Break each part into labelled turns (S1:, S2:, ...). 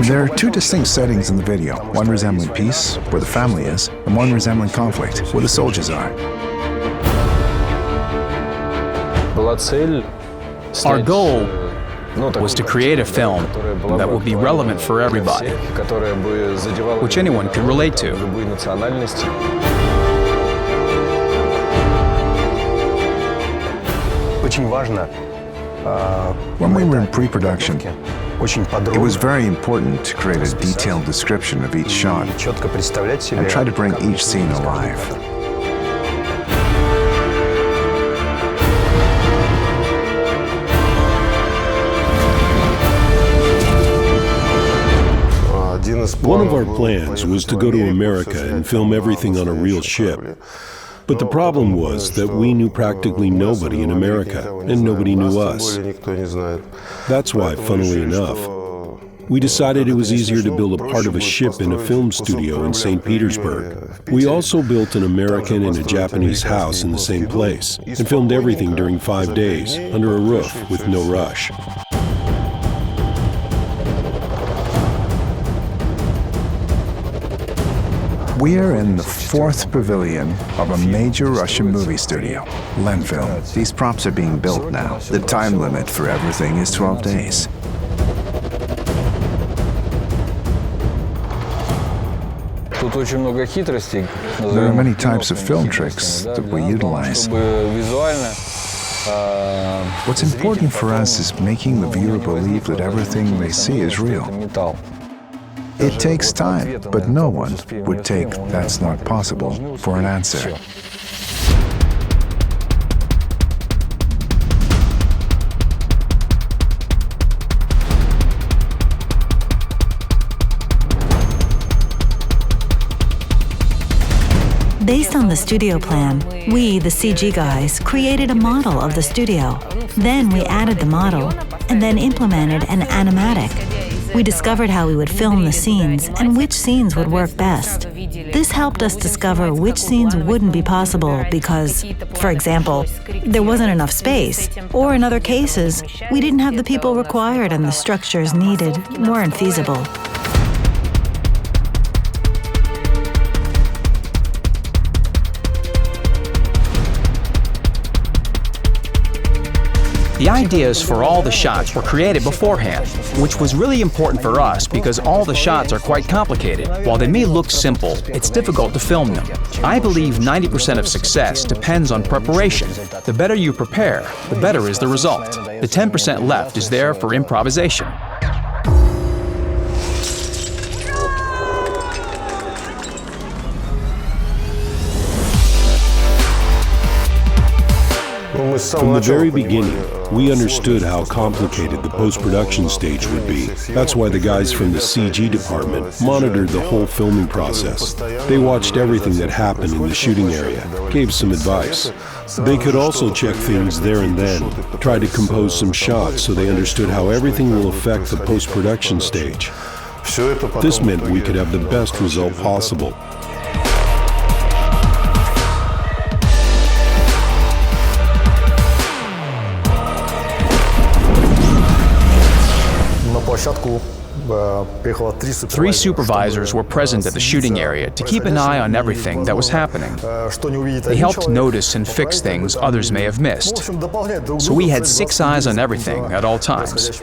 S1: There are two distinct settings in the video, one resembling peace, where the family is, and one resembling conflict, where the soldiers are.
S2: Our goal was to create a film that would be relevant for everybody, which anyone could relate to.
S1: When we were in pre-production, it was very important to create a detailed description of each shot and try to bring each scene alive.
S3: One of our plans was to go to America and film everything on a real ship. But the problem was that we knew practically nobody in America, and nobody knew us. That's why, funnily enough, we decided it was easier to build a part of a ship in a film studio in St. Petersburg. We also built an American and a Japanese house in the same place, and filmed everything during 5 days, under a roof, with no rush.
S1: We are in the 4th pavilion of a major Russian movie studio, Lenfilm. These props are being built now. The time limit for everything is 12 days. There are many types of film tricks that we utilize. What's important for us is making the viewer believe that everything they see is real. It takes time, but no one would take "that's not possible" for an answer.
S4: Based on the studio plan, we, the CG guys, created a model of the studio. Then we added the model, and then implemented an animatic. We discovered how we would film the scenes and which scenes would work best. This helped us discover which scenes wouldn't be possible because, for example, there wasn't enough space, or in other cases, we didn't have the people required and the structures needed weren't feasible.
S2: The ideas for all the shots were created beforehand, which was really important for us because all the shots are quite complicated. While they may look simple, it's difficult to film them. I believe 90% of success depends on preparation. The better you prepare, the better is the result. The 10% left is there for improvisation.
S3: From the very beginning, we understood how complicated the post-production stage would be. That's why the guys from the CG department monitored the whole filming process. They watched everything that happened in the shooting area, gave some advice. They could also check things there and then, try to compose some shots so they understood how everything will affect the post-production stage. This meant we could have the best result possible.
S2: Three supervisors were present at the shooting area to keep an eye on everything that was happening. They helped notice and fix things others may have missed. So we had 6 eyes on everything at all times.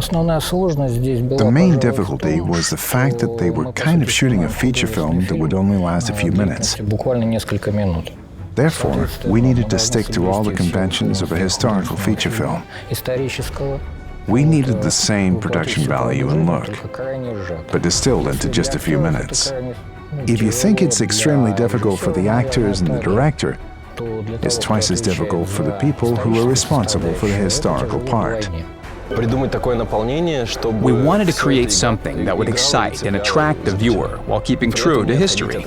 S1: The main difficulty was the fact that they were kind of shooting a feature film that would only last a few minutes. Therefore, we needed to stick to all the conventions of a historical feature film. We needed the same production value and look, but distilled into just a few minutes. If you think it's extremely difficult for the actors and the director, it's twice as difficult for the people who are responsible for the historical part.
S2: We wanted to create something that would excite and attract the viewer while keeping true to history.
S1: It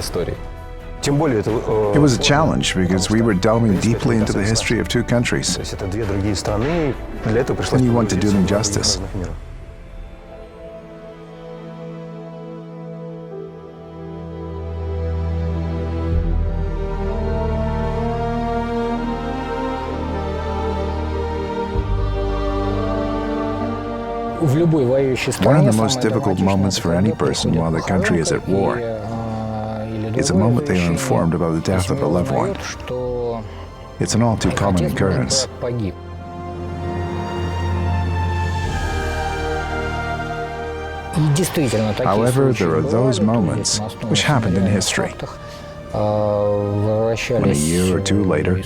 S1: was a challenge because we were delving deeply into the history of two countries, and you want to do them justice. One of the most difficult moments for any person while the country is at war is a moment they are informed about the death of a loved one. It's an all too common occurrence. However, there are those moments which happened in history. When a year or two later,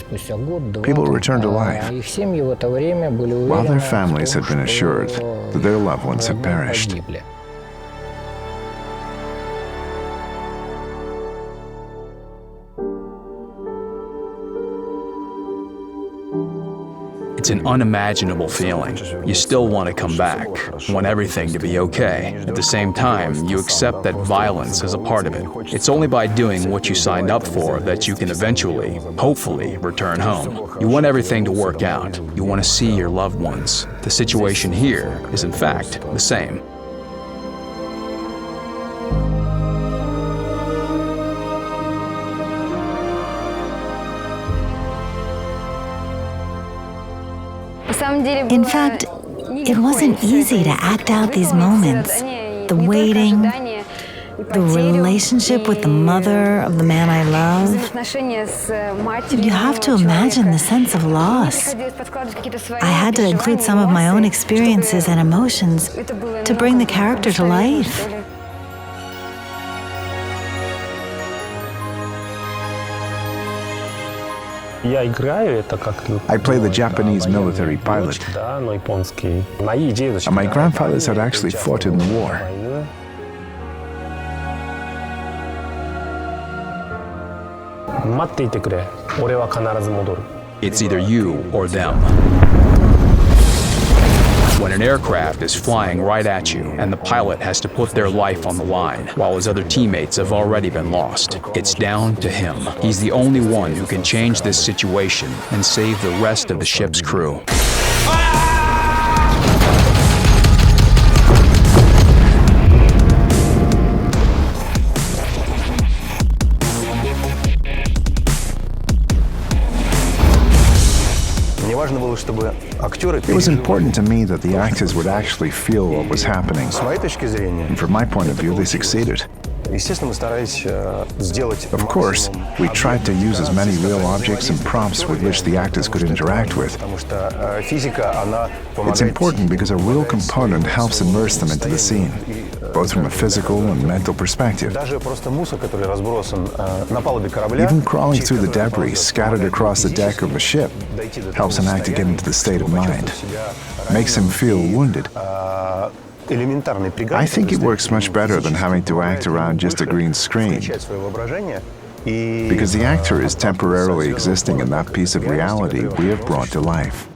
S1: people returned to life, while their families had been assured that their loved ones had perished.
S2: It's an unimaginable feeling. You still want to come back, want everything to be okay. At the same time, you accept that violence is a part of it. It's only by doing what you signed up for that you can eventually, hopefully, return home. You want everything to work out. You want to see your loved ones. The situation here is, in fact, the same.
S4: In fact, it wasn't easy to act out these moments. The waiting, the relationship with the mother of the man I love. You have to imagine the sense of loss. I had to include some of my own experiences and emotions to bring the character to life.
S1: I play the Japanese military pilot, and my grandfathers had actually fought in the war.
S2: It's either you or them. When an aircraft is flying right at you and the pilot has to put their life on the line while his other teammates have already been lost, it's down to him. He's the only one who can change this situation and save the rest of the ship's crew.
S1: It was important to me that the actors would actually feel what was happening. And from my point of view, they succeeded. Of course, we tried to use as many real objects and props with which the actors could interact with. It's important because a real component helps immerse them into the scene, both from a physical and mental perspective. Even crawling through the debris scattered across the deck of a ship helps an actor get into the state of mind, makes him feel wounded. I think it works much better than having to act around just a green screen, because the actor is temporarily existing in that piece of reality we have brought to life.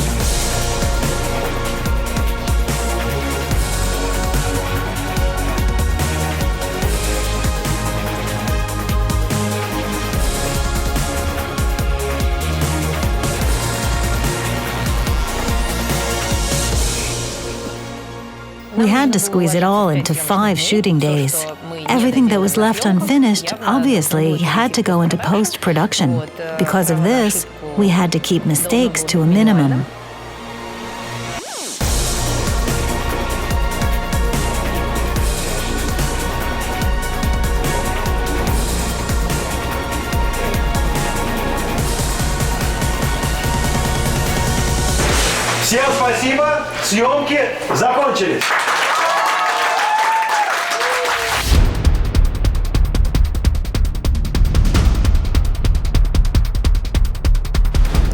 S4: We had to squeeze it all into 5 shooting days. Everything that was left unfinished obviously had to go into post-production. Because of this, we had to keep mistakes to a minimum.
S5: Всем спасибо, съемки закончились.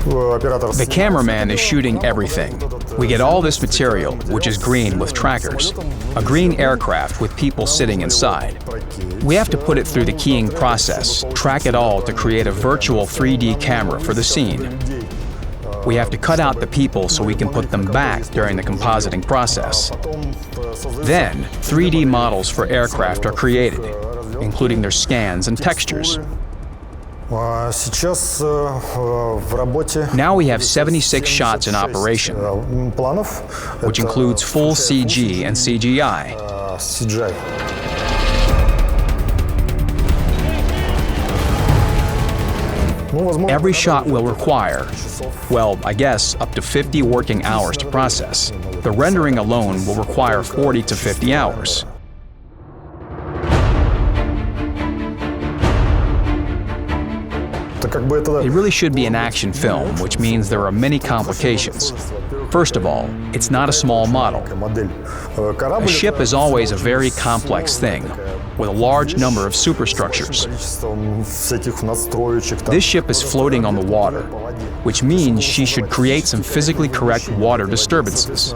S2: The cameraman is shooting everything. We get all this material, which is green with trackers, a green aircraft with people sitting inside. We have to put it through the keying process, track it all to create a virtual 3D camera for the scene. We have to cut out the people so we can put them back during the compositing process. Then, 3D models for aircraft are created, including their scans and textures. Now we have 76 shots in operation, which includes full CG and CGI. Every shot will require, well, I guess, up to 50 working hours to process. The rendering alone will require 40 to 50 hours. It really should be an action film, which means there are many complications. First of all, it's not a small model. A ship is always a very complex thing, with a large number of superstructures. This ship is floating on the water, which means she should create some physically correct water disturbances.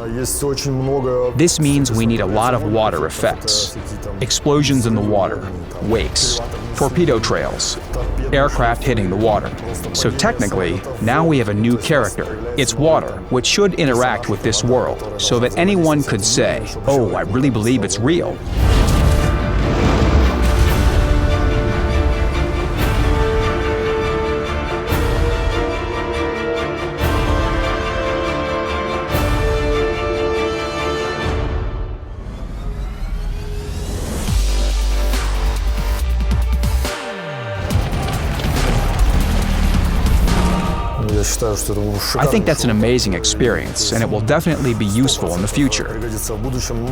S2: This means we need a lot of water effects. Explosions in the water, wakes, torpedo trails, aircraft hitting the water. So technically, now we have a new character. It's water, which should interact with this world, so that anyone could say, "Oh, I really believe it's real." I think that's an amazing experience, and it will definitely be useful in the future.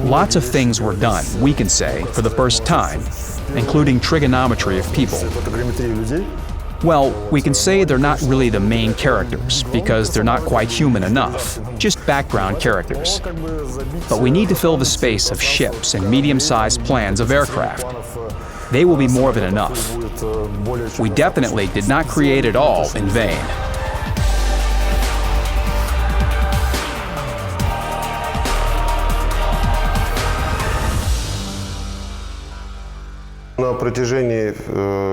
S2: Lots of things were done, we can say, for the first time, including trigonometry of people. Well, we can say they're not really the main characters, because they're not quite human enough, just background characters. But we need to fill the space of ships and medium-sized plans of aircraft. They will be more than enough. We definitely did not create it all in vain.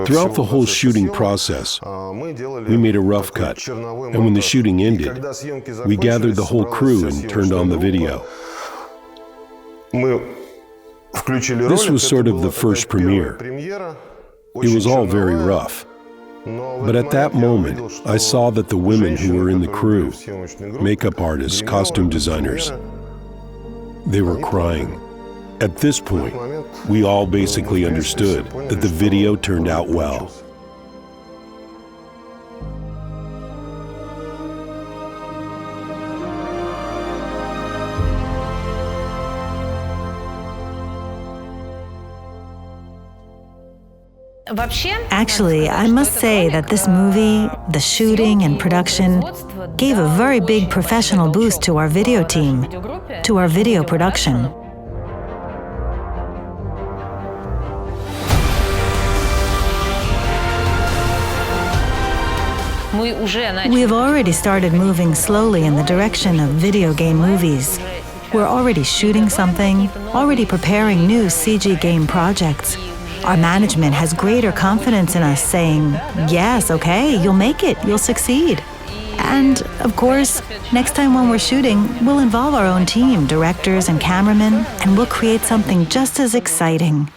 S3: Throughout the whole shooting process, we made a rough cut, and when the shooting ended, we gathered the whole crew and turned on the video. This was sort of the first premiere. It was all very rough. But at that moment, I saw that the women who were in the crew, makeup artists, costume designers, they were crying. At this point, we all basically understood that the video turned out well.
S4: Actually, I must say that this movie, the shooting and production, gave a very big professional boost to our video team, to our video production. We have already started moving slowly in the direction of video game movies. We're already shooting something, already preparing new CG game projects. Our management has greater confidence in us, saying, "Yes, okay, you'll make it, you'll succeed." And, of course, next time when we're shooting, we'll involve our own team, directors and cameramen, and we'll create something just as exciting.